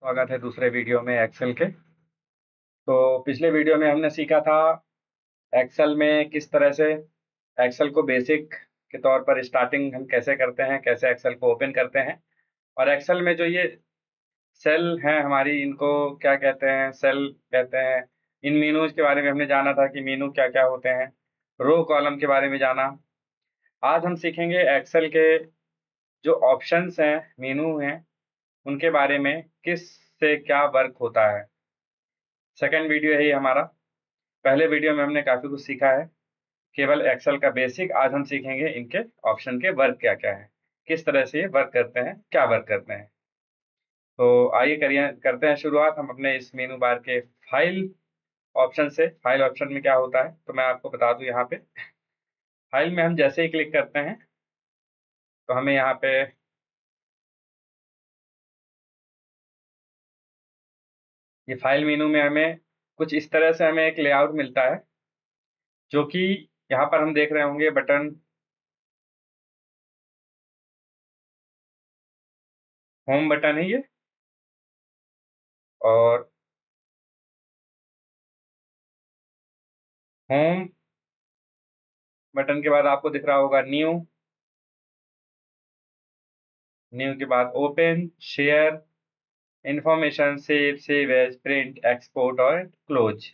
स्वागत है दूसरे वीडियो में एक्सेल के। तो पिछले वीडियो में हमने सीखा था एक्सेल में किस तरह से एक्सेल को बेसिक के तौर पर स्टार्टिंग हम कैसे करते हैं, कैसे एक्सेल को ओपन करते हैं। और एक्सेल में जो ये सेल हैं हमारी, इनको क्या कहते हैं? सेल कहते हैं। इन मीनूज के बारे में हमने जाना था कि मीनू क्या क्या होते हैं, रो कॉलम के बारे में जाना। आज हम सीखेंगे एक्सेल के जो ऑप्शंस हैं, मीनू हैं, उनके बारे में, किस से क्या वर्क होता है। सेकंड वीडियो है ये हमारा। पहले वीडियो में हमने काफ़ी कुछ सीखा है, केवल एक्सेल का बेसिक। आज हम सीखेंगे इनके ऑप्शन के वर्क क्या क्या है, किस तरह से ये वर्क करते हैं, क्या वर्क करते हैं। तो आइए करते हैं शुरुआत हम अपने इस मेनू बार के फाइल ऑप्शन से। फाइल ऑप्शन में क्या होता है तो मैं आपको बता दूं। यहाँ पे फाइल में हम जैसे ही क्लिक करते हैं तो हमें यहाँ पे ये फाइल मेनू में हमें कुछ इस तरह से हमें एक लेआउट मिलता है, जो कि यहाँ पर हम देख रहे होंगे बटन होम बटन है ये। और होम बटन के बाद आपको दिख रहा होगा न्यू। न्यू के बाद open, share, information, save as, print, export और क्लोज।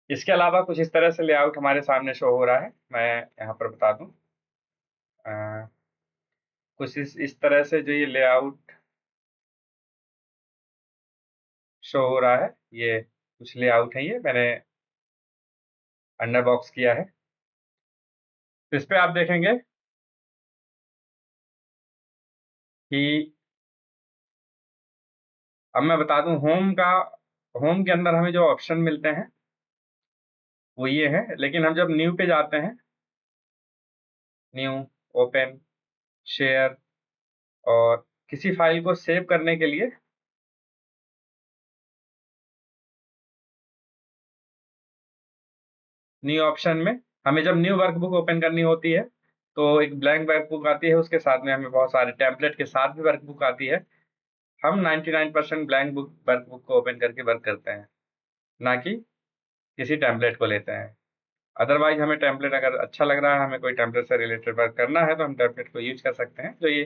इसके अलावा कुछ इस तरह से लेआउट हमारे सामने शो हो रहा है। मैं यहाँ पर बता दूं, कुछ इस तरह से जो ये लेआउट शो हो रहा है, ये कुछ लेआउट है, ये मैंने अंडर बॉक्स किया है। तो इस पे आप देखेंगे कि अब मैं बता दूं होम के अंदर हमें जो ऑप्शन मिलते हैं वो ये है। लेकिन हम जब न्यू पे जाते हैं, न्यू, ओपन, शेयर और किसी फाइल को सेव करने के लिए न्यू ऑप्शन में हमें जब न्यू वर्कबुक ओपन करनी होती है तो एक ब्लैंक वर्कबुक आती है, उसके साथ में हमें बहुत सारे टेम्पलेट के साथ भी वर्कबुक आती है। हम 99% ब्लैंक वर्कबुक को ओपन करके वर्क करते हैं, ना कि किसी टेम्पलेट को लेते हैं। अदरवाइज हमें टेम्पलेट अगर अच्छा लग रहा है, हमें कोई टेम्पलेट से रिलेटेड वर्क करना है, तो हम टेम्पलेट को यूज कर सकते हैं। जो ये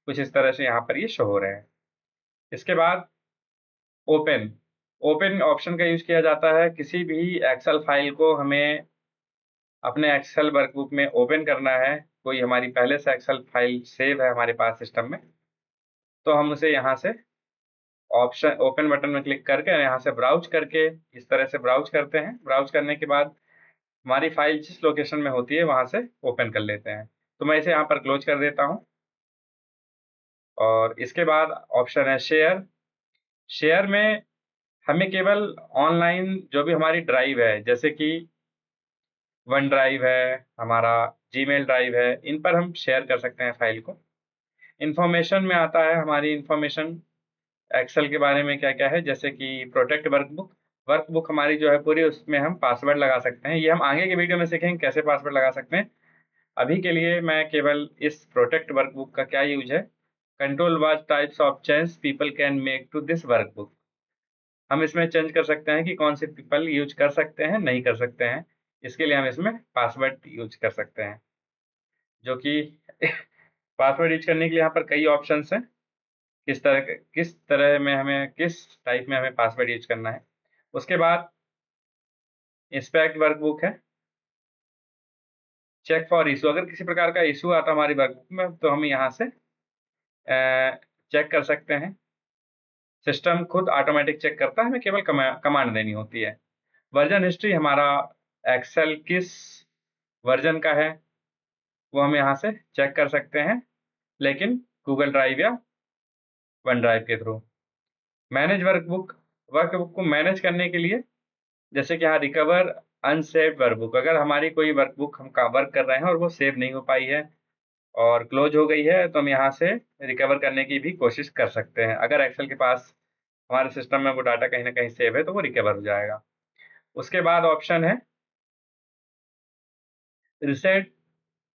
कुछ इस तरह से यहाँ पर ये शो हो रहे हैं। इसके बाद ओपन ओपन ऑप्शन का यूज किया जाता है। किसी भी एक्सेल फाइल को हमें अपने एक्सेल वर्कबुक में ओपन करना है, कोई हमारी पहले से एक्सेल फाइल सेव है हमारे पास सिस्टम में, तो हम उसे यहाँ से ऑप्शन ओपन बटन में क्लिक करके यहाँ से ब्राउज करके इस तरह से ब्राउज करते हैं। ब्राउज करने के बाद हमारी फाइल जिस लोकेशन में होती है वहाँ से ओपन कर लेते हैं। तो मैं इसे यहाँ पर क्लोज कर देता हूँ। और इसके बाद ऑप्शन है शेयर। शेयर में हमें केवल ऑनलाइन जो भी हमारी ड्राइव है, जैसे कि वन ड्राइव है, हमारा जीमेल ड्राइव है, इन पर हम शेयर कर सकते हैं फाइल को। इंफॉर्मेशन में आता है हमारी इंफॉर्मेशन एक्सेल के बारे में क्या क्या है, जैसे कि प्रोटेक्ट वर्कबुक। वर्कबुक हमारी जो है पूरी, उसमें हम पासवर्ड लगा सकते हैं। ये हम आगे के वीडियो में सीखेंगे कैसे पासवर्ड लगा सकते हैं। अभी के लिए मैं केवल इस प्रोटेक्ट वर्कबुक का क्या यूज है, control watch types of change people can make to this workbook. हम इसमें चेंज कर सकते हैं कि कौन से पीपल यूज कर सकते हैं, नहीं कर सकते हैं। इसके लिए हम इसमें पासवर्ड यूज कर सकते हैं, जो कि पासवर्ड यूज करने के लिए यहाँ पर कई ऑप्शंस हैं। किस तरह में हमें, किस टाइप में हमें पासवर्ड यूज करना है। उसके बाद इंस्पेक्ट वर्कबुक है। चेक फॉर इशू, अगर किसी प्रकार का इशू आता है हमारी वर्कबुक में तो हम यहाँ से चेक कर सकते हैं। सिस्टम खुद ऑटोमेटिक चेक करता है, हमें केवल कमांड देनी होती है। वर्जन हिस्ट्री, हमारा एक्सेल किस वर्जन का है वो हम यहाँ से चेक कर सकते हैं, लेकिन गूगल ड्राइव या वन ड्राइव के थ्रू। मैनेज वर्कबुक, वर्कबुक को मैनेज करने के लिए, जैसे कि यहाँ रिकवर अनसेव्ड वर्कबुक, अगर हमारी कोई वर्कबुक हम वर्क कर रहे हैं और वो सेव नहीं हो पाई है और क्लोज हो गई है, तो हम यहाँ से रिकवर करने की भी कोशिश कर सकते हैं। अगर एक्सेल के पास हमारे सिस्टम में वो डाटा कहीं ना कहीं सेव है तो वो रिकवर हो जाएगा। उसके बाद ऑप्शन है रिसेट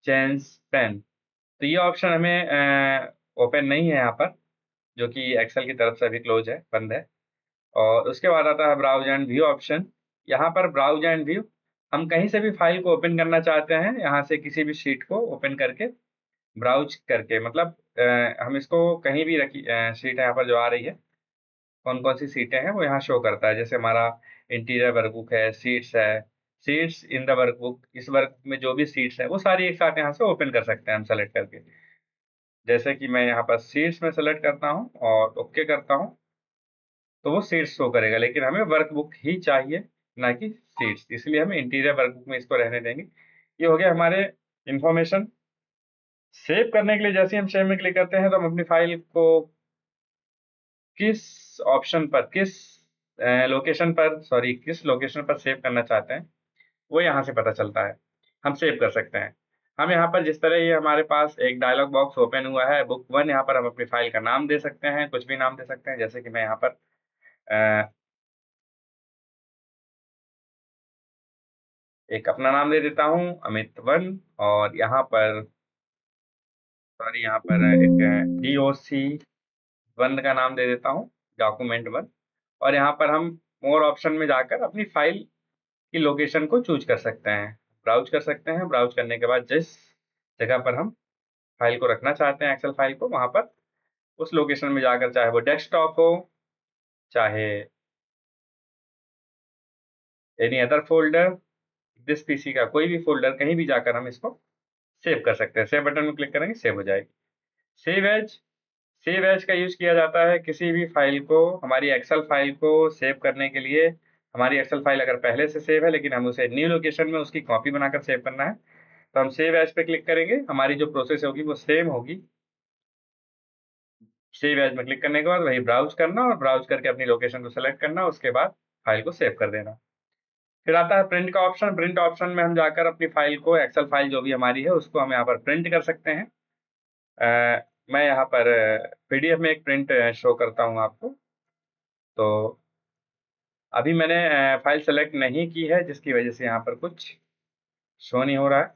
चेंज पेन। तो ये ऑप्शन हमें ओपन नहीं है यहाँ पर, जो कि एक्सेल की तरफ से अभी क्लोज है, बंद है। और उसके बाद आता है ब्राउज एंड व्यू ऑप्शन। यहाँ पर ब्राउज एंड व्यू, हम कहीं से भी फाइल को ओपन करना चाहते हैं, यहाँ से किसी भी शीट को ओपन करके ब्राउज करके, मतलब हम इसको कहीं भी रखी शीट यहाँ पर जो आ रही है, कौन कौन सी सीटें हैं वो यहाँ शो करता है। जैसे हमारा इंटीरियर वर्कबुक है, सीट्स है, सीट्स इन द वर्कबुक, इस वर्क में जो भी सीट्स है वो सारी एक साथ यहाँ से ओपन कर सकते हैं हम सेलेक्ट करके। जैसे कि मैं यहाँ पर सीट्स में सेलेक्ट करता हूँ और ओके करता हूँ, तो वो सीट्स शो करेगा, लेकिन हमें वर्कबुक ही चाहिए, ना कि सीट्स, इसलिए हम इंटीरियर वर्कबुक में इसको रहने देंगे। ये हो गया हमारे इंफॉर्मेशन। सेव करने के लिए जैसे ही हम सेव में क्लिक करते हैं तो हम अपनी फाइल को किस ऑप्शन पर, किस लोकेशन पर, सॉरी किस लोकेशन पर सेव करना चाहते हैं वो यहाँ से पता चलता है, हम सेव कर सकते हैं। हम यहाँ पर जिस तरह ये हमारे पास एक डायलॉग बॉक्स ओपन हुआ है बुक 1, यहाँ पर हम अपनी फाइल का नाम दे सकते हैं, कुछ भी नाम दे सकते हैं। जैसे कि मैं यहाँ पर एक अपना नाम दे देता हूँ, अमित 1, और यहाँ पर सॉरी यहाँ पर एक DOC 1 का नाम दे देता हूँ, डॉक्यूमेंट 1। और यहाँ पर हम मोर ऑप्शन में जाकर अपनी फाइल की लोकेशन को चूज कर सकते हैं, ब्राउज कर सकते हैं। ब्राउज करने के बाद जिस जगह पर हम फाइल को रखना चाहते हैं, एक्सेल फाइल को, वहां पर उस लोकेशन में जाकर, चाहे वो डेस्कटॉप हो, चाहे any other folder, this PC का कोई भी फोल्डर, कहीं भी जाकर हम इसको सेव कर सकते हैं। सेव बटन में क्लिक करेंगे, सेव हो जाएगी। सेव एज, सेव एज का यूज किया जाता है किसी भी फाइल को, हमारी एक्सेल फाइल को सेव करने के लिए। हमारी एक्सेल फाइल अगर पहले से सेव है लेकिन हम उसे न्यू लोकेशन में उसकी कॉपी बनाकर सेव करना है, तो हम सेव एज पे क्लिक करेंगे। हमारी जो प्रोसेस होगी वो सेम होगी। सेव एज में क्लिक करने के बाद वही ब्राउज करना, और ब्राउज करके अपनी लोकेशन को सेलेक्ट करना, उसके बाद फाइल को सेव कर देना। फिर आता है प्रिंट का ऑप्शन। प्रिंट ऑप्शन में हम जाकर अपनी फाइल को, एक्सेल फाइल जो भी हमारी है, उसको हम यहाँ पर प्रिंट कर सकते हैं। मैं यहाँ पर PDF में एक प्रिंट शो करता हूँ आपको। तो अभी मैंने फाइल सेलेक्ट नहीं की है, जिसकी वजह से यहाँ पर कुछ शो नहीं हो रहा है।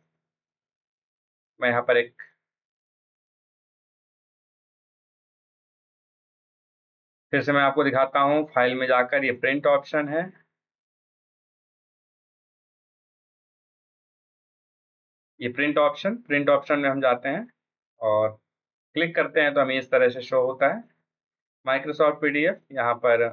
मैं यहाँ पर एक फिर से मैं आपको दिखाता हूँ, फाइल में जाकर ये प्रिंट ऑप्शन है, ये प्रिंट ऑप्शन में हम जाते हैं और क्लिक करते हैं तो हमें इस तरह से शो होता है माइक्रोसॉफ्ट PDF। यहाँ पर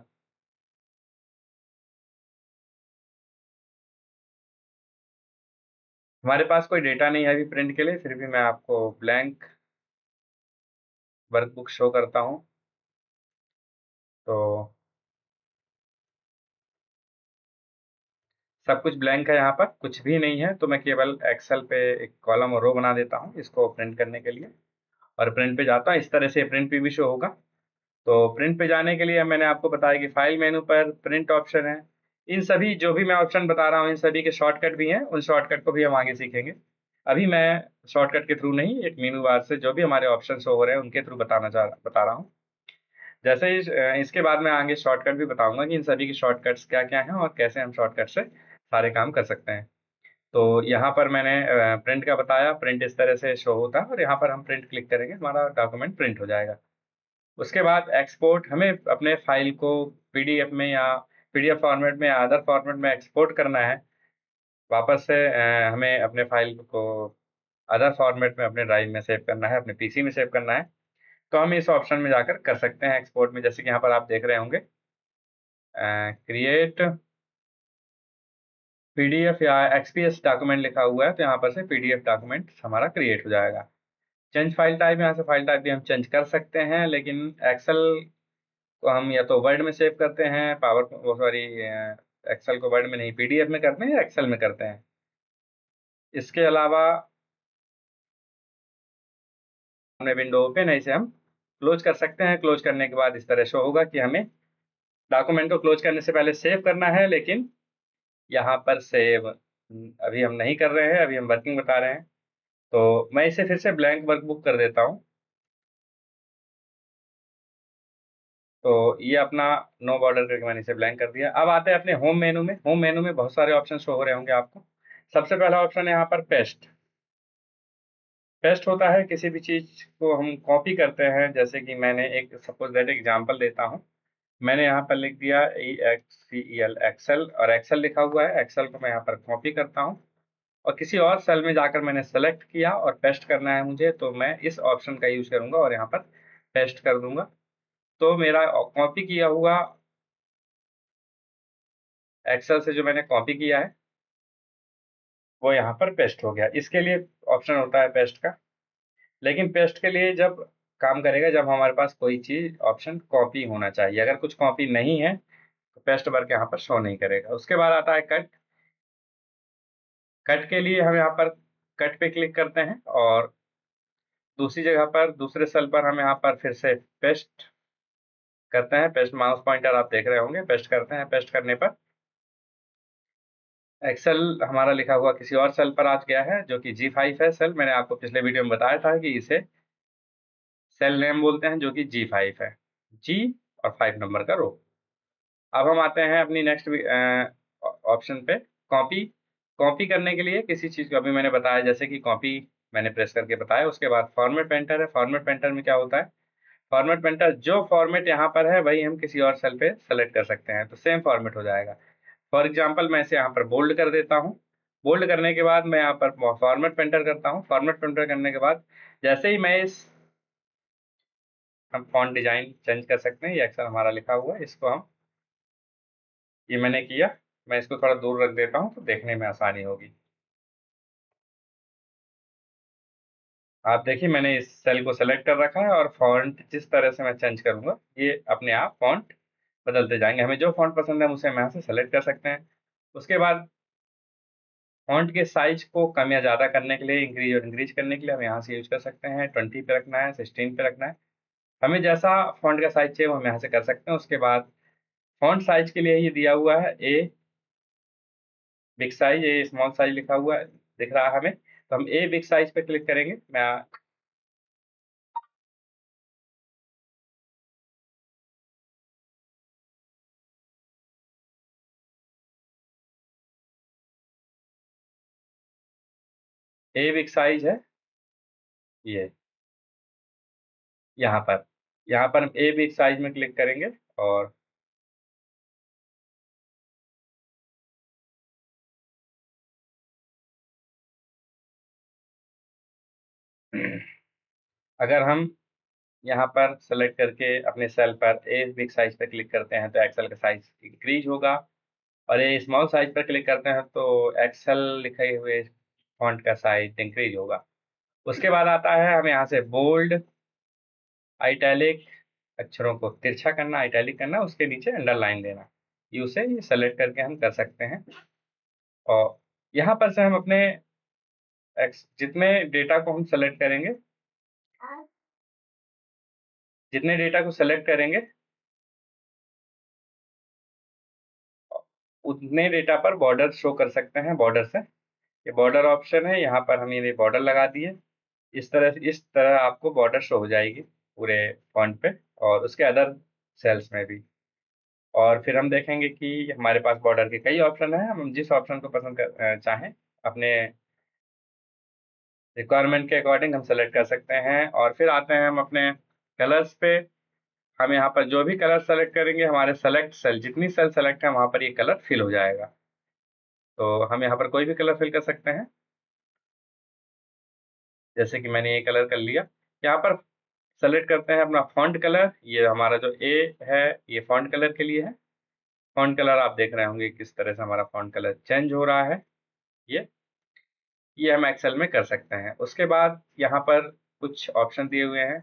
हमारे पास कोई डेटा नहीं है अभी प्रिंट के लिए, फिर भी मैं आपको ब्लैंक वर्कबुक शो करता हूँ। तो सब कुछ ब्लैंक है, यहाँ पर कुछ भी नहीं है, तो मैं केवल एक्सेल पे एक कॉलम और रो बना देता हूँ इसको प्रिंट करने के लिए, और प्रिंट पे जाता हूँ। इस तरह से प्रिंट पे भी शो होगा। तो प्रिंट पे जाने के लिए मैंने आपको बताया कि फाइल मेनू पर प्रिंट ऑप्शन है। इन सभी जो भी मैं ऑप्शन बता रहा हूँ, इन सभी के शॉर्टकट भी हैं, उन शॉर्टकट को भी हम आगे सीखेंगे। अभी मैं शॉर्टकट के थ्रू नहीं, एक मेनू बार से जो भी हमारे ऑप्शन शो हो रहे हैं उनके थ्रू बता रहा हूँ। जैसे ही इसके बाद मैं आगे शॉर्टकट भी बताऊंगा कि इन सभी के शॉर्टकट्स क्या क्या हैं और कैसे हम शॉर्टकट से सारे काम कर सकते हैं। तो यहाँ पर मैंने प्रिंट का बताया, प्रिंट इस तरह से शो होता है, और यहाँ पर हम प्रिंट क्लिक करेंगे, हमारा डॉक्यूमेंट प्रिंट हो जाएगा। उसके बाद एक्सपोर्ट, हमें अपने फाइल को PDF में या PDF फॉर्मेट में या अदर फॉर्मेट में एक्सपोर्ट करना है। वापस से हमें अपने फाइल को अदर फॉर्मेट में अपने ड्राइव में सेव करना है, अपने PC में सेव करना है, तो हम इस ऑप्शन में जाकर कर सकते हैं एक्सपोर्ट में। जैसे कि यहाँ पर आप देख रहे होंगे, क्रिएट PDF या XPS डॉक्यूमेंट लिखा हुआ है, तो यहाँ पर से PDF डॉक्यूमेंट हमारा क्रिएट हो जाएगा। चेंज फाइल टाइप, यहाँ से फाइल टाइप भी हम चेंज कर सकते हैं, लेकिन एक्सेल को हम या तो वर्ड में सेव करते हैं, वो सॉरी एक्सेल को वर्ड में नहीं, PDF में करते हैं या एक्सेल में करते हैं। इसके अलावा हमने विंडो ओपन है, इसे हम क्लोज कर सकते हैं। क्लोज करने के बाद इस तरह शो होगा कि हमें डॉक्यूमेंट को क्लोज करने से पहले सेव करना है, लेकिन यहाँ पर सेव अभी हम नहीं कर रहे हैं, अभी हम वर्किंग बता रहे हैं। तो मैं इसे फिर से ब्लैंक वर्कबुक कर देता हूँ। तो ये अपना नो बॉर्डर करके मैंने इसे ब्लैंक कर दिया। अब आते हैं अपने होम मेनू में। होम मेनू में बहुत सारे ऑप्शन शो हो रहे होंगे आपको। सबसे पहला ऑप्शन है यहाँ पर पेस्ट। पेस्ट होता है किसी भी चीज को हम कॉपी करते हैं, जैसे कि मैंने एक सपोज दैट एग्जांपल देता हूँ। मैंने यहाँ पर लिख दिया EXCEL एक्सेल, और एक्सेल लिखा हुआ है। एक्सेल को मैं यहाँ पर कॉपी करता हूँ और किसी और सेल में जाकर मैंने सेलेक्ट किया और पेस्ट करना है मुझे, तो मैं इस ऑप्शन का यूज करूंगा और यहाँ पर पेस्ट कर दूंगा। तो मेरा कॉपी किया हुआ एक्सेल से जो मैंने कॉपी किया है वो यहाँ पर पेस्ट हो गया। इसके लिए ऑप्शन होता है पेस्ट का। लेकिन पेस्ट के लिए जब काम करेगा जब हमारे पास कोई चीज ऑप्शन कॉपी होना चाहिए। अगर कुछ कॉपी नहीं है तो पेस्ट वर्क यहाँ पर शो नहीं करेगा। उसके बाद आता है कट। कट के लिए हम यहाँ पर कट पे क्लिक करते हैं और दूसरी जगह पर दूसरे सेल पर हम यहाँ पर फिर से पेस्ट करते हैं। पेस्ट माउस पॉइंटर आप देख रहे होंगे, पेस्ट करते हैं। पेस्ट करने पर एक्सेल हमारा लिखा हुआ किसी और सेल पर आ गया है, जो कि G5 है सेल। मैंने आपको पिछले वीडियो में बताया था कि इसे सेल नेम बोलते हैं, जो कि G5 है। G और 5 नंबर का रो। अब हम आते हैं अपनी नेक्स्ट ऑप्शन पे, कॉपी। कॉपी करने के लिए किसी चीज को अभी मैंने बताया, जैसे कि कॉपी मैंने प्रेस करके बताया। उसके बाद फॉर्मेट पेंटर है। फॉर्मेट पेंटर में क्या होता है, फॉर्मेट पेंटर जो फॉर्मेट यहाँ पर है वही हम किसी और सेल पे सेलेक्ट कर सकते हैं, तो सेम फॉर्मेट हो जाएगा। फॉर एग्जाम्पल मैं इसे यहाँ पर बोल्ड कर देता हूँ। बोल्ड करने के बाद मैं यहाँ पर फॉर्मेट पेंटर करता हूँ। फॉर्मेट पेंटर करने के बाद जैसे ही मैं इस हम फॉन्ट डिजाइन चेंज कर सकते हैं। ये अक्सर हमारा लिखा हुआ है, इसको हम, ये मैंने किया। मैं इसको थोड़ा दूर रख देता हूँ तो देखने में आसानी होगी। आप देखिए मैंने इस सेल को सेलेक्ट कर रखा है और फॉन्ट जिस तरह से मैं चेंज करूंगा ये अपने आप फॉन्ट बदलते जाएंगे। हमें जो फॉन्ट पसंद है उसे हम यहाँ से सेलेक्ट कर सकते हैं। उसके बाद फॉन्ट के साइज को कम या ज़्यादा करने के लिए, इंक्रीज और इंक्रीज करने के लिए हम यहाँ से यूज कर सकते हैं। 20 पे रखना है, 16 पे रखना है, हमें जैसा फॉन्ट का साइज चाहिए वो हम यहाँ से कर सकते हैं। उसके बाद फॉन्ट साइज के लिए ये दिया हुआ है a big size, A small size लिखा हुआ है, दिख रहा है हमें। तो हम ए बिग साइज पे क्लिक करेंगे। मैं ए बिग साइज है ये, यहाँ पर हम ए बिग साइज में क्लिक करेंगे और अगर हम यहाँ पर सेलेक्ट करके अपने सेल पर ए बिग साइज पर क्लिक करते हैं तो एक्सेल का साइज इंक्रीज होगा, और ये स्मॉल साइज पर क्लिक करते हैं तो एक्सेल लिखे हुए फॉन्ट का साइज इंक्रीज होगा। उसके बाद आता है हमें यहाँ से बोल्ड, आइटैलिक, अक्षरों को तिरछा करना, आइटैलिक करना, उसके नीचे अंडरलाइन देना। ये उसे ये सेलेक्ट करके हम कर सकते हैं। और यहाँ पर से हम अपने जितने डेटा को हम सेलेक्ट करेंगे, जितने डेटा को सेलेक्ट करेंगे उतने डेटा पर बॉर्डर शो कर सकते हैं। बॉर्डर से, ये बॉर्डर ऑप्शन है, यहाँ पर हम ये बॉर्डर लगा दिए। इस तरह आपको बॉर्डर शो हो जाएगी पूरे फॉन्ट पे और उसके अदर सेल्स में भी। और फिर हम देखेंगे कि हमारे पास बॉर्डर के कई ऑप्शन हैं। हम जिस ऑप्शन को पसंद चाहें अपने रिक्वायरमेंट के अकॉर्डिंग हम सेलेक्ट कर सकते हैं। और फिर आते हैं हम अपने कलर्स पे। हम यहाँ पर जो भी कलर सेलेक्ट करेंगे, हमारे सेलेक्ट सेल जितनी सेल सेलेक्ट है वहाँ पर ये कलर फिल हो जाएगा। तो हम यहाँ पर कोई भी कलर फिल कर सकते हैं, जैसे कि मैंने ये कलर कर लिया। यहाँ पर सेलेक्ट करते हैं अपना फॉन्ट कलर। ये हमारा जो ए है ये फॉन्ट कलर के लिए है। फॉन्ट कलर आप देख रहे होंगे किस तरह से हमारा फॉन्ट कलर चेंज हो रहा है। ये ये हम एक्सेल में कर सकते हैं। उसके बाद यहाँ पर कुछ ऑप्शन दिए हुए हैं,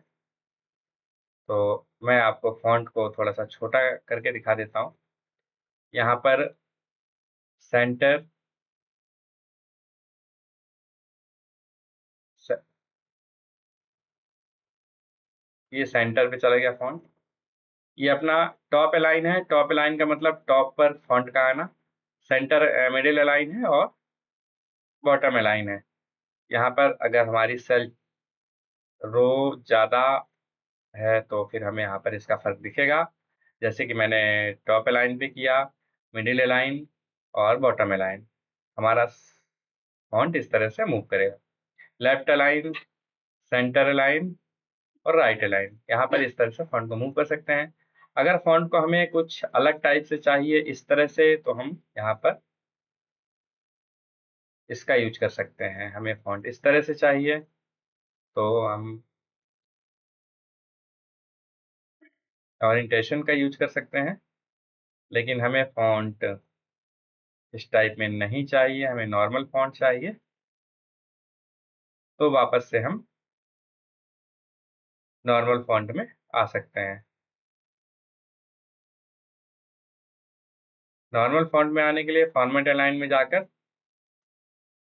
तो मैं आपको फॉन्ट को थोड़ा सा छोटा करके दिखा देता हूँ। यहाँ पर सेंटर, ये सेंटर पे चला गया फॉन्ट। ये अपना टॉप अलाइन है। टॉप अलाइन का मतलब टॉप पर फॉन्ट का आना। सेंटर मिडिल अलाइन है और बॉटम अलाइन है। यहाँ पर अगर हमारी सेल रो ज़्यादा है तो फिर हमें यहाँ पर इसका फर्क दिखेगा, जैसे कि मैंने टॉप अलाइन पे किया, मिडिल अलाइन और बॉटम अलाइन, हमारा फॉन्ट इस तरह से मूव करेगा। लेफ्ट अलाइन सेंटर अलाइन और राइट अलाइन। यहाँ पर इस तरह से फॉन्ट को मूव कर सकते हैं। अगर फॉन्ट को हमें कुछ अलग टाइप से चाहिए इस तरह से, तो हम यहाँ पर इसका यूज कर सकते हैं। हमें फॉन्ट इस तरह से चाहिए तो हम ओरिएंटेशन का यूज कर सकते हैं, लेकिन हमें फॉन्ट इस टाइप में नहीं चाहिए, हमें नॉर्मल फॉन्ट चाहिए, तो वापस से हम नॉर्मल फॉन्ट में आ सकते हैं। नॉर्मल फॉन्ट में आने के लिए फॉर्मेट अलाइन में जाकर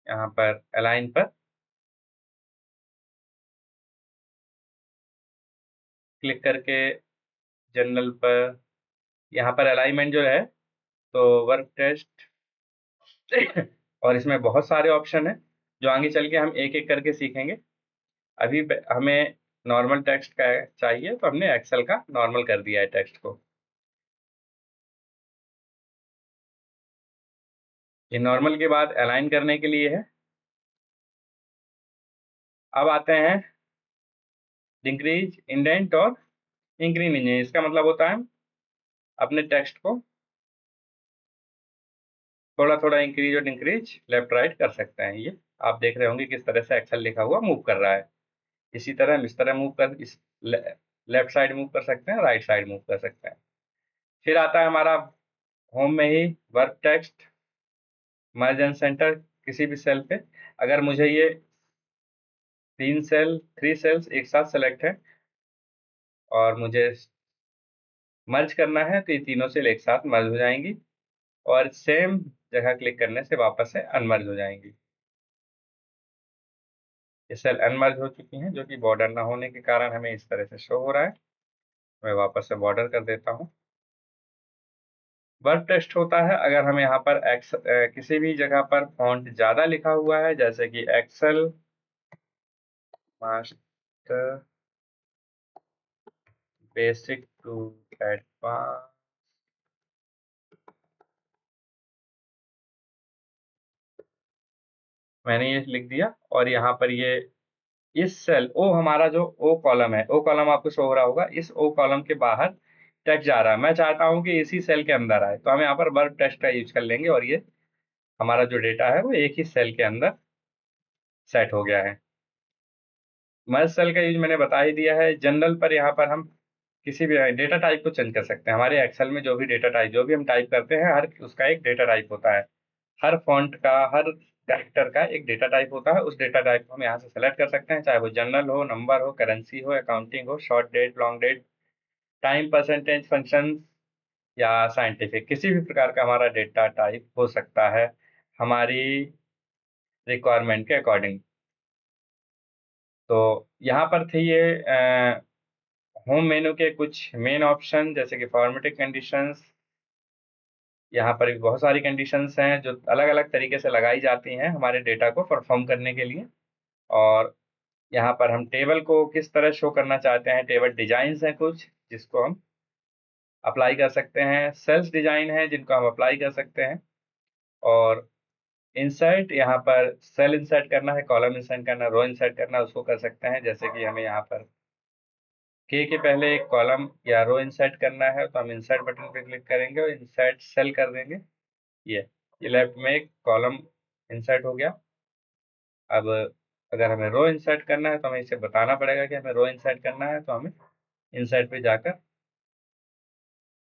यहाँ पर अलाइन पर क्लिक करके जनरल पर यहाँ पर अलाइनमेंट जो है तो वर्क टेस्ट और इसमें बहुत सारे ऑप्शन है जो आगे चल के हम एक एक करके सीखेंगे। अभी हमें नॉर्मल टेक्स्ट का चाहिए तो हमने एक्सेल का नॉर्मल कर दिया है टेक्स्ट को। ये नॉर्मल के बाद अलाइन करने के लिए है। अब आते हैं डिक्रीज इंडेंट और इंक्रीज इंडेंट। इसका मतलब होता है अपने टेक्स्ट को थोड़ा थोड़ा इंक्रीज और डिक्रीज लेफ्ट राइट कर सकते हैं। ये आप देख रहे होंगे किस तरह से एक्सेल लिखा हुआ मूव कर रहा है। इसी तरह हम इस तरह मूव कर इस लेफ्ट साइड मूव कर सकते हैं, राइट साइड मूव कर सकते हैं। फिर आता है हमारा होम में ही work text merge and center. किसी भी सेल पे अगर मुझे ये 3 सेल्स एक साथ सेलेक्ट है और मुझे मर्ज करना है, तो ये तीनों सेल एक साथ मर्ज हो जाएंगी और सेम जगह क्लिक करने से वापस से अनमर्ज हो जाएंगी। ये सेल अनमर्ज हो चुकी हैं, जो कि बॉर्डर ना होने के कारण हमें इस तरह से शो हो रहा है। मैं वापस से बॉर्डर कर देता हूँ। वर्क टेक्स्ट होता है अगर हमें यहाँ पर किसी भी जगह पर फॉन्ट ज़्यादा लिखा हुआ है, जैसे कि Excel master basic to advance, मैंने ये लिख दिया और यहाँ पर ये इस सेल ओ, हमारा जो ओ कॉलम है, ओ कॉलम आपको शो हो रहा होगा, इस ओ कॉलम के बाहर टेक्स्ट जा रहा है। मैं चाहता हूँ कि इसी सेल के अंदर आए, तो हम यहाँ पर वर्क टेक्स्ट का यूज कर लेंगे और ये हमारा जो डेटा है वो एक ही सेल के अंदर सेट हो गया है। मर्ज सेल का यूज मैंने बता ही दिया है। जनरल पर यहाँ पर हम किसी भी डेटा टाइप को चेंज कर सकते हैं। हमारे एक्सेल में जो भी डेटा टाइप, जो भी हम टाइप करते हैं, हर उसका एक डेटा टाइप होता है। हर फॉन्ट का, हर कैरेक्टर का एक डेटा टाइप होता है। उस डेटा टाइप को हम यहाँ से सेलेक्ट कर सकते हैं, चाहे वो जनरल हो, नंबर हो, करेंसी हो, अकाउंटिंग हो, short date, long date, time, percentage, function या साइंटिफिक। किसी भी प्रकार का हमारा डेटा टाइप हो सकता है हमारी रिक्वायरमेंट के अकॉर्डिंग। तो यहाँ पर थे ये होम मेनू के कुछ मेन ऑप्शन, जैसे कि फॉर्मेटिंग कंडीशंस। यहाँ पर भी बहुत सारी कंडीशंस हैं जो अलग अलग तरीके से लगाई जाती हैं हमारे डेटा को परफॉर्म करने के लिए। और यहाँ पर हम टेबल को किस तरह शो करना चाहते हैं, टेबल डिजाइन्स हैं कुछ जिसको हम अप्लाई कर सकते हैं, सेल्स डिजाइन है जिनको हम अप्लाई कर सकते हैं। और इंसर्ट, यहाँ पर सेल इंसर्ट करना है, कॉलम इंसर्ट करना, रो इंसर्ट करना, उसको कर सकते हैं। जैसे कि हमें यहाँ पर के पहले एक कॉलम या रो इंसर्ट करना है, तो हम इंसर्ट बटन पे क्लिक करेंगे और इंसर्ट सेल कर देंगे। ये लेफ्ट में एक कॉलम इंसर्ट हो गया। अब अगर हमें रो इंसर्ट करना है तो हमें इसे बताना पड़ेगा कि हमें रो इंसर्ट करना है, तो हमें इंसर्ट पे जाकर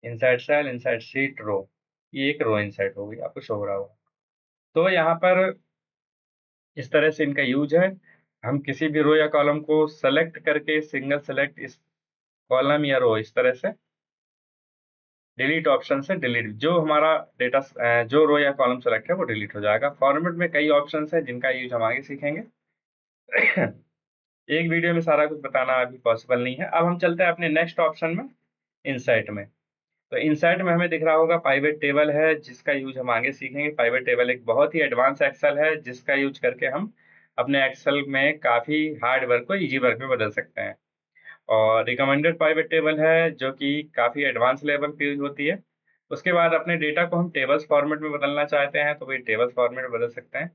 इंसर्ट सेल, इंसर्ट शीट, रो, ये एक रो इंसर्ट हो गई, आपको शो हो रहा होगा। तो यहाँ पर इस तरह से इनका यूज है। हम किसी भी रो या कॉलम को सेलेक्ट करके सिंगल सेलेक्ट इस कॉलम या रो, इस तरह से डिलीट ऑप्शन से डिलीट, जो हमारा डेटा जो रो या कॉलम सेलेक्ट है वो डिलीट हो जाएगा। फॉर्मेट में कई ऑप्शन है जिनका यूज हम आगे सीखेंगे। एक वीडियो में सारा कुछ बताना अभी पॉसिबल नहीं है। अब हम चलते हैं अपने नेक्स्ट ऑप्शन में, इंसर्ट में। तो इंसर्ट में हमें दिख रहा होगा पाइवेट टेबल है, जिसका यूज हम आगे सीखेंगे। पाइवेट टेबल एक बहुत ही एडवांस एक्सेल है जिसका यूज करके हम अपने एक्सेल में काफ़ी हार्ड वर्क को इजी वर्क में बदल सकते हैं। और रिकमेंडेड पाइवेट टेबल है जो कि काफ़ी एडवांस लेवल पे यूज होती है। उसके बाद अपने डेटा को हम टेबल्स फॉर्मेट में बदलना चाहते हैं तो वही टेबल्स फॉर्मेट में बदल सकते हैं।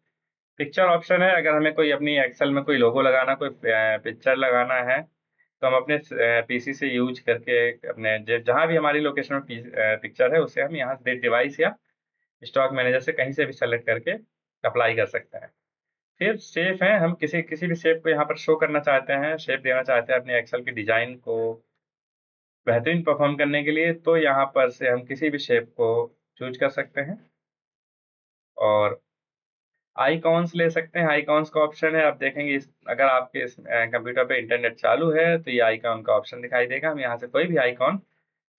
पिक्चर ऑप्शन है, अगर हमें कोई अपनी एक्सेल में कोई लोगो लगाना, कोई पिक्चर लगाना है, तो हम अपने पीसी से यूज करके अपने जहाँ भी हमारी लोकेशन में पिक्चर है उसे हम यहाँ से डिवाइस या स्टॉक मैनेजर से कहीं से भी सेलेक्ट करके अप्लाई कर सकते हैं। फिर शेप है, हम किसी किसी भी शेप को यहाँ पर शो करना चाहते हैं, शेप देना चाहते हैं अपने एक्सेल की डिजाइन को बेहतरीन परफॉर्म करने के लिए, तो यहाँ पर से हम किसी भी शेप को चूज कर सकते हैं। और आइकॉन्स ले सकते हैं, आइकॉन्स का ऑप्शन है, आप देखेंगे अगर आपके इस कंप्यूटर पे इंटरनेट चालू है तो ये आइकॉन का ऑप्शन दिखाई देगा। हम यहाँ से कोई भी आइकॉन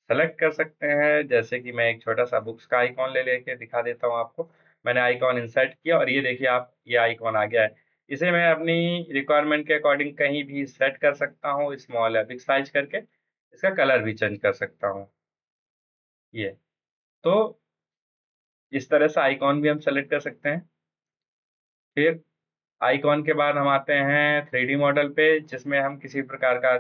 सेलेक्ट कर सकते हैं, जैसे कि मैं एक छोटा सा बुक्स का आइकॉन ले लेके दिखा देता हूँ आपको। मैंने आइकॉन इंसर्ट किया और ये देखिए आप, ये आइकॉन आ गया है। इसे मैं अपनी रिक्वायरमेंट के अकॉर्डिंग कहीं भी सेट कर सकता हूँ, स्मॉल या बिग साइज करके इसका कलर भी चेंज कर सकता हूँ। ये तो इस तरह से आइकॉन भी हम सेलेक्ट कर सकते हैं। फिर आइकॉन के बाद हम आते हैं 3D मॉडल पे, जिसमें हम किसी प्रकार का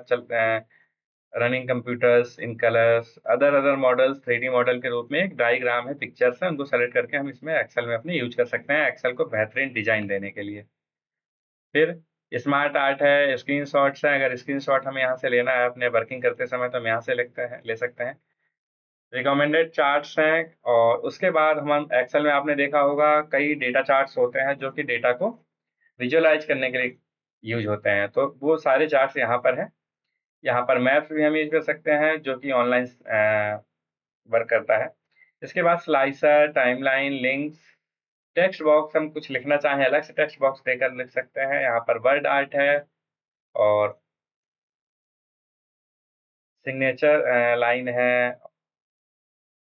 running computers in colours other other models 3D model के रूप में एक डायग्राम है, पिक्चर्स है, उनको सेलेक्ट करके हम इसमें एक्सेल में अपने यूज कर सकते हैं एक्सेल को बेहतरीन डिजाइन देने के लिए। फिर स्मार्ट आर्ट है, स्क्रीनशॉट्स है, अगर स्क्रीनशॉट हमें यहाँ से लेना है अपने वर्किंग करते समय तो हम यहाँ से ले सकते हैं। रिकमेंडेड चार्ट्स हैं, और उसके बाद हम एक्सेल में आपने देखा होगा कई डेटा चार्ट्स होते हैं जो कि डेटा को विजुअलाइज करने के लिए यूज होते हैं, तो वो सारे चार्ट्स यहाँ पर हैं। यहाँ पर मैप्स भी हम यूज कर सकते हैं जो कि ऑनलाइन वर्क करता है। इसके बाद slicer, timeline, links, text box, हम कुछ लिखना चाहें अलग से टेक्स्ट बॉक्स देकर लिख सकते हैं। यहाँ पर वर्ड आर्ट है, और सिग्नेचर लाइन है,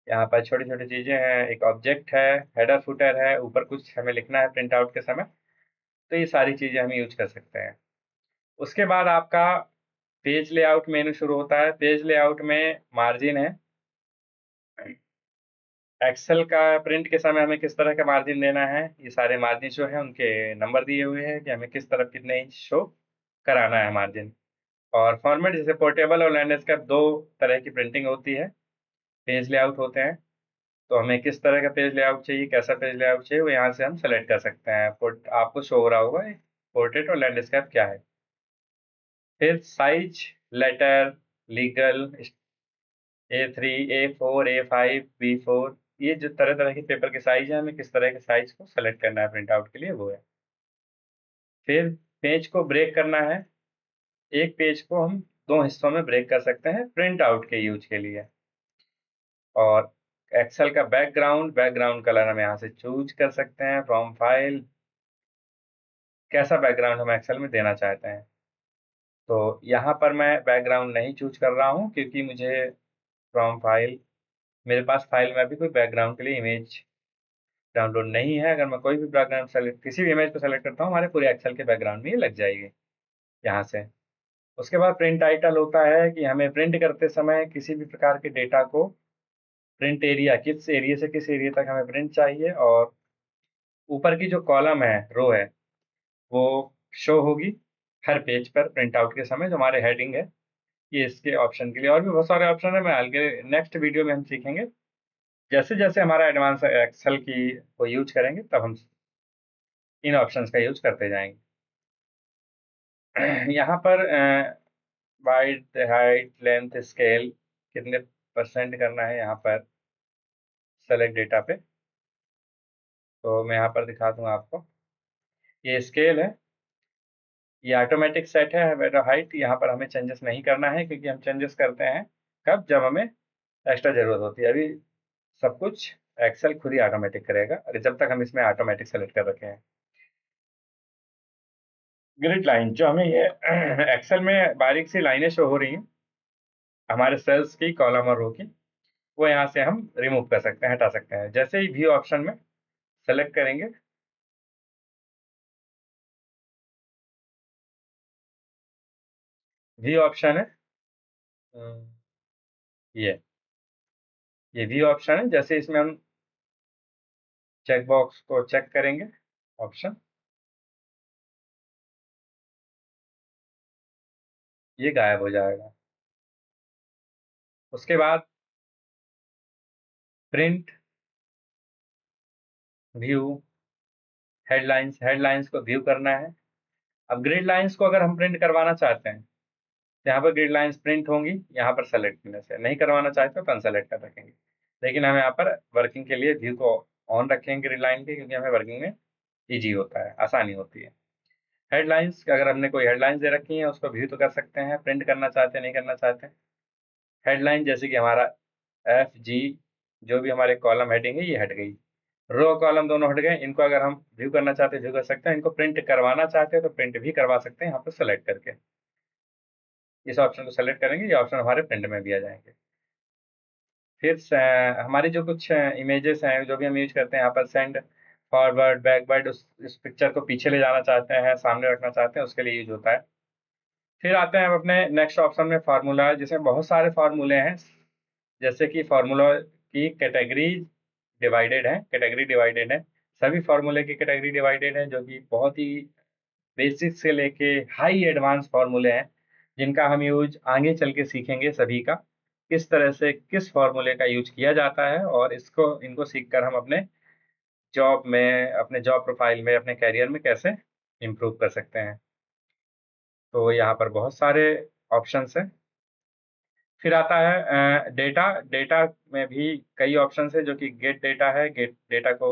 यहाँ पर छोटी छोटी चीजें हैं, एक ऑब्जेक्ट है, हेडर फुटर है, ऊपर कुछ हमें लिखना है प्रिंट आउट के समय, तो ये सारी चीजें हम यूज कर सकते हैं। उसके बाद आपका पेज लेआउट मेनू शुरू होता है। पेज लेआउट में मार्जिन है, एक्सेल का प्रिंट के समय हमें किस तरह का मार्जिन देना है, ये सारे मार्जिन जो है उनके नंबर दिए हुए हैं कि हमें किस तरफ कितने इंच शो कराना है मार्जिन। और फॉर्मेट जैसे पोर्टेबल और लैंडस्केप, दो तरह की प्रिंटिंग होती है, पेज लेआउट होते हैं, तो हमें किस तरह का पेज लेआउट चाहिए, कैसा पेज लेआउट चाहिए, वो यहाँ से हम सेलेक्ट कर सकते हैं। आपको शो हो रहा होगा पोर्ट्रेट और लैंडस्केप क्या है। फिर size, letter, legal, A3, A4, A5, B4, ये जो तरह तरह के पेपर के साइज है, हमें किस तरह के साइज को सेलेक्ट करना है प्रिंट आउट के लिए, वो है। फिर पेज को ब्रेक करना है, एक पेज को हम दो हिस्सों में ब्रेक कर सकते हैं प्रिंट आउट के यूज के लिए। और एक्सेल का बैकग्राउंड, बैकग्राउंड कलर हम यहाँ से चूज कर सकते हैं फ्रॉम फाइल, कैसा बैकग्राउंड हम एक्सेल में देना चाहते हैं। तो यहाँ पर मैं बैकग्राउंड नहीं चूज कर रहा हूँ क्योंकि मुझे फ्रॉम फाइल, मेरे पास फाइल में अभी कोई बैकग्राउंड के लिए इमेज डाउनलोड नहीं है। अगर मैं कोई भी बैकग्राउंड सेलेक्ट, किसी भी इमेज को सेलेक्ट करता हूँ, हमारे पूरे एक्सेल के बैकग्राउंड में ये लग जाएगी यहाँ से। उसके बाद प्रिंट टाइटल होता है कि हमें प्रिंट करते समय किसी भी प्रकार के डेटा को, प्रिंट एरिया किस एरिया से किस एरिया तक हमें प्रिंट चाहिए, और ऊपर की जो कॉलम है, रो है, वो शो होगी हर पेज पर प्रिंट आउट के समय, जो हमारे हेडिंग है। ये इसके ऑप्शन के लिए, और भी बहुत सारे ऑप्शन है, मैं आगे नेक्स्ट वीडियो में हम सीखेंगे। जैसे जैसे हमारा एडवांस एक्सेल की को यूज करेंगे तब हम इन ऑप्शंस का यूज करते जाएंगे। यहाँ पर वाइड, हाइट, लेंथ, स्केल कितने परसेंट करना है यहाँ पर सेलेक्ट डेटा पे, तो मैं यहाँ पर दिखा दूँ आपको। ये स्केल है, ये ऑटोमेटिक सेट है। हाइट यहाँ पर हमें चेंजेस नहीं करना है, क्योंकि हम चेंजेस करते हैं कब, जब हमें एक्स्ट्रा जरूरत होती है। अभी सब कुछ एक्सेल खुद ही ऑटोमेटिक करेगा, और जब तक हम इसमें ऑटोमेटिक सेलेक्ट कर रखे हैं। ग्रिड लाइन, जो हमें ये एक्सेल में बारीक सी लाइनें शो हो रही हैं हमारे सेल्स की, कॉलम और रो की, वो यहाँ से हम रिमूव कर सकते हैं, हटा सकते हैं। जैसे ही व्यू ऑप्शन में सेलेक्ट करेंगे, व्यू ऑप्शन है, अम, ये व्यू ऑप्शन है, जैसे इसमें हम चेक बॉक्स को चेक करेंगे ऑप्शन, ये गायब हो जाएगा। उसके बाद प्रिंट, व्यू, हेडलाइंस को व्यू करना है। अब ग्रिड लाइंस को अगर हम प्रिंट करवाना चाहते हैं, यहाँ पर ग्रिड लाइंस प्रिंट होंगी, यहाँ पर सेलेक्ट करने से। नहीं करवाना चाहते तो अनसेलेक्ट कर रखेंगे, लेकिन हम यहाँ पर वर्किंग के लिए व्यू को ऑन रखेंगे ग्रिड लाइन के, क्योंकि हमें वर्किंग में ईजी होता है, आसानी होती है। हेडलाइंस, अगर हमने कोई हेडलाइंस दे रखी है उसको व्यू तो कर सकते हैं, प्रिंट करना चाहते हैं नहीं करना चाहते हैं। हेडलाइन जैसे कि हमारा FG, जो भी हमारे कॉलम हेडिंग है ये हट गई, रो कॉलम दोनों हट गए। इनको अगर हम व्यू करना चाहते हैं व्यू कर सकते हैं, इनको प्रिंट करवाना चाहते हैं तो प्रिंट भी करवा सकते हैं यहाँ पर सेलेक्ट करके। इस ऑप्शन को सेलेक्ट करेंगे, ये ऑप्शन हमारे प्रिंट में भी आ जाएंगे। फिर हमारी जो कुछ इमेजेस हैं जो भी हम यूज करते हैं, यहाँ पर सेंड, फॉरवर्ड, बैकवर्ड, इस पिक्चर को पीछे ले जाना चाहते हैं, सामने रखना चाहते हैं, उसके लिए यूज होता है। फिर आते हैं हम अपने नेक्स्ट ऑप्शन में, फार्मूला, जिसमें बहुत सारे फार्मूले हैं। जैसे कि फार्मूला की कैटेगरी डिवाइडेड है, सभी फार्मूले की कैटेगरी डिवाइडेड है, जो कि बहुत ही बेसिक से लेके हाई एडवांस फार्मूले हैं, जिनका हम यूज आगे चल के सीखेंगे सभी का, किस तरह से किस फार्मूले का यूज किया जाता है, और इनको सीखकर हम अपने जॉब में, अपने जॉब प्रोफाइल में, अपने करियर में कैसे इम्प्रूव कर सकते हैं। तो यहाँ पर बहुत सारे ऑप्शंस हैं। फिर आता है डेटा। डेटा में भी कई ऑप्शंस है, जो कि गेट डेटा है। गेट डेटा को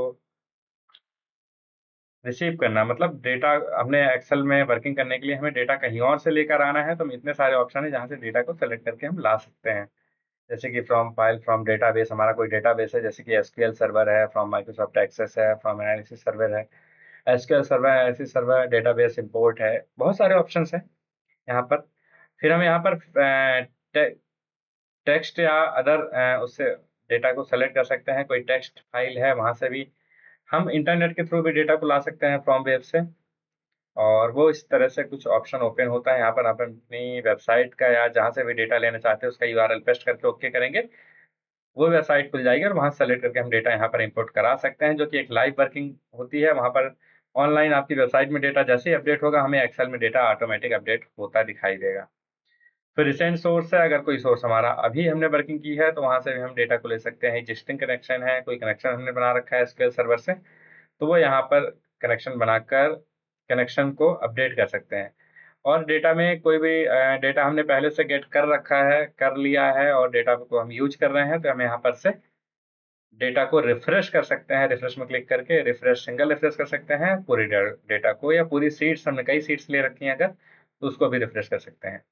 रिसीव करना, मतलब डेटा हमने एक्सेल में वर्किंग करने के लिए हमें डेटा कहीं और से लेकर आना है, तो इतने सारे ऑप्शन है जहाँ से डेटा को सेलेक्ट करके हम ला सकते हैं। जैसे कि फ्रॉम फाइल, फ्रॉम डेटाबेस, हमारा कोई डेटाबेस है, जैसे कि एसक्यूएल सर्वर है, फ्रॉम माइक्रोसॉफ्ट एक्सेस है, फ्रॉम एनालिसिस सर्वर है, SQL server, analysis server, database import है, बहुत सारे ऑप्शंस हैं यहाँ पर। फिर हम यहाँ पर टेक्स्ट या अदर उससे डेटा को सेलेक्ट कर सकते हैं। कोई टेक्स्ट फाइल है, वहाँ से भी हम इंटरनेट के थ्रू भी डेटा को ला सकते हैं फ्रॉम वेब से। और वो इस तरह से कुछ ऑप्शन ओपन होता है यहाँ पर। आप अपनी वेबसाइट का या जहाँ से भी डेटा लेना चाहते हैं उसका URL पेस्ट करके ओके करेंगे, वो वेबसाइट खुल जाएगी और वहाँ सेलेक्ट करके हम डेटा यहाँ पर इंपोर्ट करा सकते हैं, जो कि एक लाइव वर्किंग होती है। वहाँ पर ऑनलाइन आपकी वेबसाइट में डेटा जैसे ही अपडेट होगा, हमें एक्सेल में डेटा ऑटोमेटिक अपडेट होता दिखाई देगा। फिर रिसेंट सोर्स है, अगर कोई सोर्स हमारा अभी हमने वर्किंग की है तो वहाँ से भी हम डेटा को ले सकते हैं। एग्जिस्टिंग कनेक्शन है, कोई कनेक्शन हमने बना रखा है एसक्यूएल सर्वर से, तो वो यहाँ पर कनेक्शन बनाकर कनेक्शन को अपडेट कर सकते हैं। और डेटा में कोई भी डेटा हमने पहले से गेट कर रखा है, कर लिया है, और डेटा को हम यूज कर रहे हैं, तो हम यहाँ पर से डेटा को रिफ्रेश कर सकते हैं। रिफ्रेश में क्लिक करके रिफ्रेश, सिंगल रिफ्रेश कर सकते हैं पूरी डेटा को, या पूरी सीट्स, हमने कई सीट्स ले रखी हैं अगर, तो उसको भी रिफ्रेश कर सकते हैं।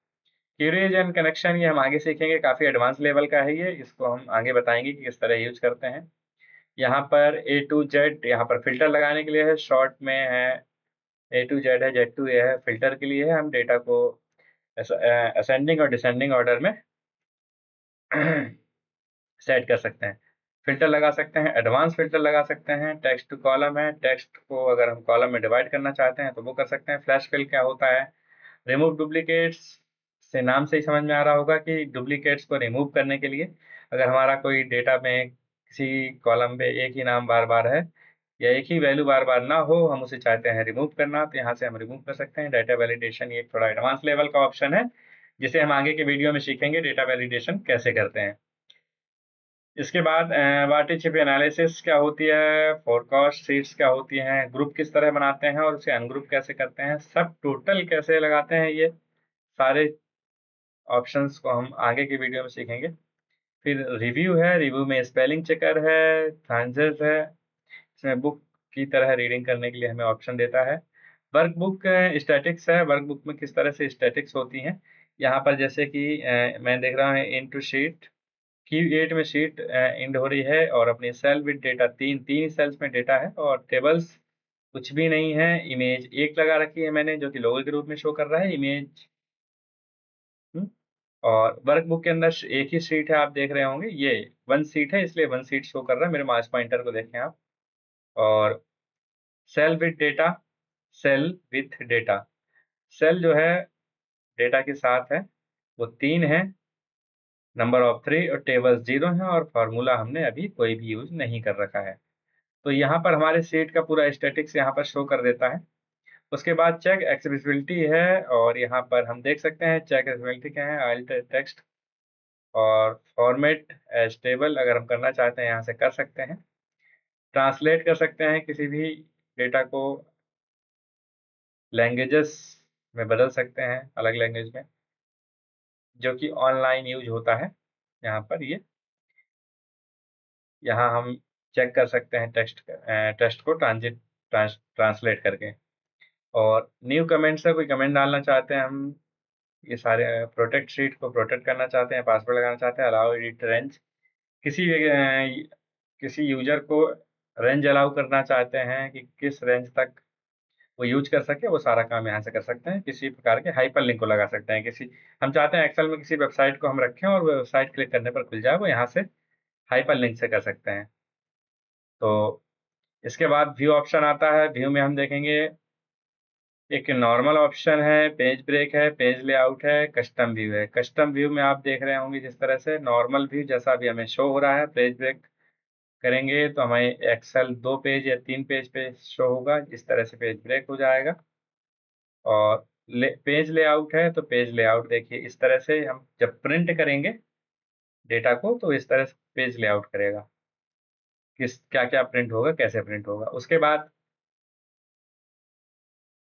क्यूरीज एंड कनेक्शन, ये हम आगे सीखेंगे, काफ़ी एडवांस लेवल का है ये, इसको हम आगे बताएंगे कि किस तरह यूज करते हैं। यहाँ पर A to Z, यहाँ पर फिल्टर लगाने के लिए है, शॉर्ट में है A to Z है, Z to A है, फिल्टर के लिए है। हम डेटा को असेंडिंग और डिसेंडिंग ऑर्डर में सेट कर सकते हैं। फिल्टर लगा सकते हैं, एडवांस फिल्टर लगा सकते हैं। टेक्स्ट टू कॉलम है, टेक्स्ट को अगर हम कॉलम में डिवाइड करना चाहते हैं तो वो कर सकते हैं। फ्लैश फिल क्या होता है? रिमूव डुप्लीकेट्स, से नाम से ही समझ में आ रहा होगा कि डुप्लीकेट्स को रिमूव करने के लिए, अगर हमारा कोई डेटा में किसी कॉलम पे एक ही नाम बार बार है या एक ही वैल्यू बार बार ना हो, हम उसे चाहते हैं रिमूव करना, तो यहाँ से हम रिमूव कर सकते हैं। डाटा वैलिडेशन, ये एक थोड़ा एडवांस लेवल का ऑप्शन है, जिसे हम आगे के वीडियो में सीखेंगे डेटा वैलिडेशन कैसे करते हैं। इसके बाद वार्टिशिप एनालिसिस क्या होती है, फोरकास्ट सीट्स क्या होती हैं, ग्रुप किस तरह बनाते हैं और उसे अनग्रुप कैसे करते हैं, सब टोटल कैसे लगाते हैं, ये सारे ऑप्शंस को हम आगे की वीडियो में सीखेंगे। फिर रिव्यू है, रिव्यू में स्पेलिंग चेकर है, फ्रांसेस है, इसमें बुक की तरह रीडिंग करने के लिए हमें ऑप्शन देता है। वर्कबुक स्टैटिक्स है, वर्कबुक में किस तरह से स्टैटिक्स होती हैं। यहाँ पर जैसे कि मैं देख रहा हूँ इनटू शीट, Q8 में शीट इंड हो रही है, और अपनी सेल विद डेटा, तीन तीन सेल्स में डेटा है, और टेबल्स कुछ भी नहीं है। इमेज एक लगा रखी है मैंने, जो कि लोगो के रूप में शो कर रहा है इमेज। और वर्कबुक के अंदर एक ही शीट है, आप देख रहे होंगे ये वन सीट है, इसलिए वन सीट शो कर रहा है। मेरे माउस पॉइंटर को देखें आप। और cell with data, cell with data, cell जो है डेटा के साथ है वो 3 है, नंबर ऑफ 3, और टेबल 0 है, और फार्मूला हमने अभी कोई भी यूज नहीं कर रखा है। तो यहाँ पर हमारे सीट का पूरा स्टैटिक्स यहाँ पर शो कर देता है। उसके बाद चेक एक्सेसिबिलिटी है, और यहाँ पर हम देख सकते हैं चेक एक्सेसिबिलिटी क्या है, आइल टेक्स्ट और फॉर्मेट एज टेबल, अगर हम करना चाहते हैं यहाँ से कर सकते हैं। ट्रांसलेट कर सकते हैं किसी भी डेटा को लैंग्वेजेस में बदल सकते हैं, अलग लैंग्वेज में, जो कि ऑनलाइन यूज होता है। यहाँ पर यहाँ हम चेक कर सकते हैं टेक्स्ट को ट्रांसलेट करके। और न्यू कमेंट से कोई कमेंट डालना चाहते हैं हम, ये सारे प्रोटेक्ट शीट को प्रोटेक्ट करना चाहते हैं, पासवर्ड लगाना चाहते हैं, अलाउ एडिट रेंज, किसी यूजर को रेंज अलाउ करना चाहते हैं कि किस रेंज तक वो यूज कर सके, वो सारा काम यहाँ से कर सकते हैं। किसी प्रकार के हाइपर लिंक को लगा सकते हैं, हम चाहते हैं एक्सेल में किसी वेबसाइट को हम रखें और वेबसाइट क्लिक करने पर खुल जाए, वो यहाँ से हाइपर लिंक से कर सकते हैं। तो इसके बाद व्यू ऑप्शन आता है। व्यू में हम देखेंगे एक नॉर्मल ऑप्शन है, पेज ब्रेक है, पेज लेआउट है, कस्टम व्यू है। कस्टम व्यू में आप देख रहे होंगे जिस तरह से नॉर्मल व्यू जैसा अभी हमें शो हो रहा है, पेज ब्रेक करेंगे तो हमें एक्सेल 2 पेज या 3 पेज पे शो होगा, इस तरह से पेज ब्रेक हो जाएगा। और पेज लेआउट है तो पेज लेआउट देखिए इस तरह से, हम जब प्रिंट करेंगे डेटा को तो इस तरह से पेज लेआउट करेगा, क्या क्या प्रिंट होगा, कैसे प्रिंट होगा। उसके बाद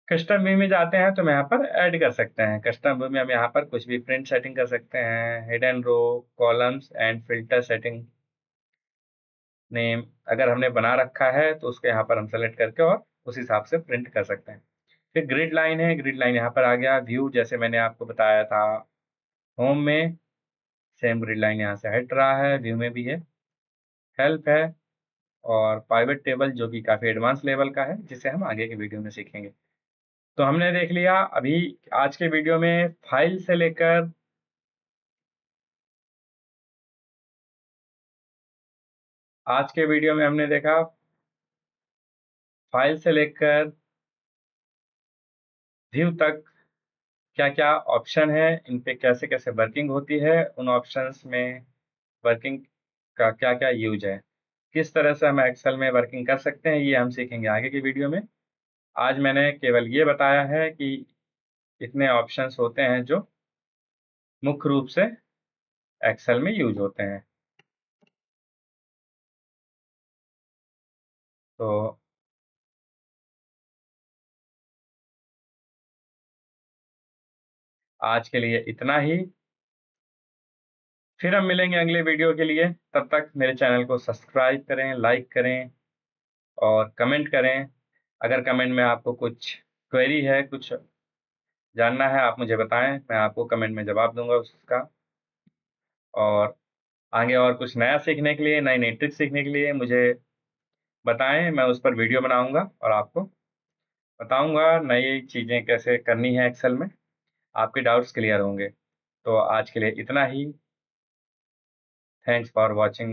कस्टम व्यू में जाते हैं तो हम यहाँ पर ऐड कर सकते हैं। कस्टम व्यू में हम यहाँ पर कुछ भी प्रिंट सेटिंग कर सकते हैं, hidden row, columns and filter setting, name अगर हमने बना रखा है तो उसको यहाँ पर हम सेलेक्ट करके और उस हिसाब से प्रिंट कर सकते हैं। फिर ग्रिड लाइन है, ग्रिड लाइन यहाँ पर आ गया। व्यू जैसे मैंने आपको बताया था होम में, सेम ग्रिड लाइन यहाँ से हट रहा है, व्यू में भी है। हेल्प है और पाइवट टेबल जो कि काफ़ी एडवांस लेवल का है, जिसे हम आगे के वीडियो में सीखेंगे। तो हमने देख लिया अभी आज के वीडियो में फाइल से लेकर आज के वीडियो में हमने देखा फाइल से लेकर व्यू तक क्या क्या ऑप्शन है, इन पे कैसे कैसे वर्किंग होती है, उन ऑप्शंस में वर्किंग का क्या क्या यूज है, किस तरह से हम एक्सेल में वर्किंग कर सकते हैं, ये हम सीखेंगे आगे की वीडियो में। आज मैंने केवल ये बताया है कि इतने ऑप्शंस होते हैं जो मुख्य रूप से एक्सेल में यूज होते हैं। तो आज के लिए इतना ही, फिर हम मिलेंगे अगले वीडियो के लिए। तब तक मेरे चैनल को सब्सक्राइब करें, लाइक करें और कमेंट करें। अगर कमेंट में आपको कुछ क्वेरी है, कुछ जानना है, आप मुझे बताएं, मैं आपको कमेंट में जवाब दूंगा उसका। और आगे और कुछ नया सीखने के लिए, नई नई ट्रिक सीखने के लिए मुझे बताएं, मैं उस पर वीडियो बनाऊंगा और आपको बताऊंगा नई चीज़ें कैसे करनी है एक्सेल में, आपके डाउट्स क्लियर होंगे। तो आज के लिए इतना ही। Thanks for watching.